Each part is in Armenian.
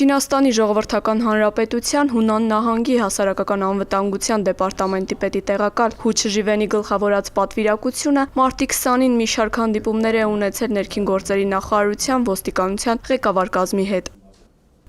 Չինաստանի Ժողովրդական Հանրապետության Հունան նահանգի հասարակական անվտանգության դեպարտամենտի պետի տեղակալ Հու Չժիվենի գլխավորած պատվիրակությունը մարտի 20-ին մի շարք հանդիպումներ է ունեցել ներքին գործերի նախարարության ոստիկանության ղեկավար կազմի հետ։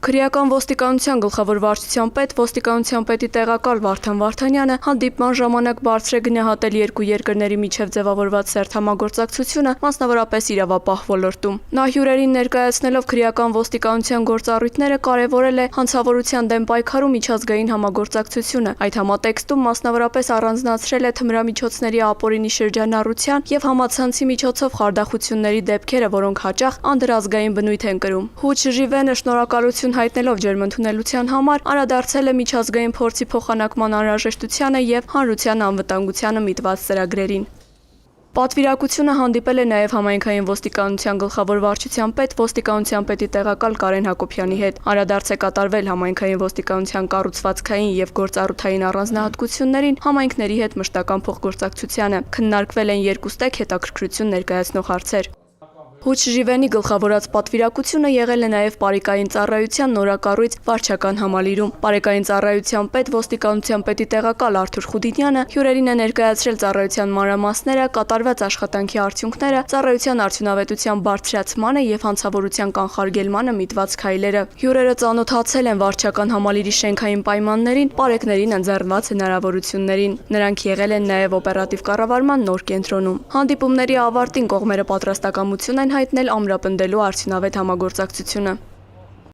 Քրեական ոստիկանության գլխավոր վարչության պետ ոստիկանության պետի տեղակալ Վարդան Վարդանյանը հանդիպման ժամանակ բարձր է գնահատել երկու երկրների միջև ձևավորված սերտ համագործակցությունը, մասնավորապես իրավապահ ոլորտում։ Նա հյուրերին ներկայացնելով քրեական ոստիկանության գործառույթները կարևորել է հանցավորության դեմ պայքարում միջազգային համագործակցությունը։ Այդ համատեքստում մասնավորապես առանձնացրել է թմրամիջոցների ապօրինի շրջանառության եւ համացանցի միջոցով խարդախությունների դեպքերը, որոնք հաճախ անդրազգային բնույթ են կրում։ Հու Չժիվենը շնորհակալություն հայտնելով ջերմընդունելության համար անդրադարձել է միջազգային փորձի փոխանակման անհրաժեշտությանը եւ հանրության անվտանգությանը միտված ծրագրերին։ Պատվիրակությունը հանդիպել է նաև համայնքային ոստիկանության գլխավոր վարչության պետ ոստիկանության պետի տեղակալ Կարեն Հակոբյանի հետ։ Անդրադարձ է կատարվել համայնքային ոստիկանության կառուցվածքային եւ գործառութային առանձնահատկություններին, համայնքների հետ մշտական փոխգործակցությանը։ Քննարկվել են երկու ստեկ հետաքրքրություն ներկայացնող հարցեր։ Հու Չժիվենի գլխավորած պատվիրակությունը եղել է նաև Պարեկային ծառայության նորակառույց վարչական համալիրում։ Պարեկային ծառայության պետ ոստիկանության պետի տեղակալ Արթուր Խուդինյանը հյուրերին է ներկայացրել ծառայության մանրամասները, կատարված աշխատանքի արդյունքները, ծառայության արդյունավետության բարձրացմանը եւ հանցավորության կանխարգելմանը միտված քայլերը։ Հյուրերը ծանոթացել են վարչական համալիրի շենքային պայմաններին, պարեկներին ընձեռնված հնարավորություններին։ Նրանք եղել են նաև օպերատիվ կառավարման նոր կենտրոնում։ Հանդիպումների ավարտին կողմերը պատրաստակամություն են հայտնել ամրապնդելու արդյունավետ համագործակցությունը։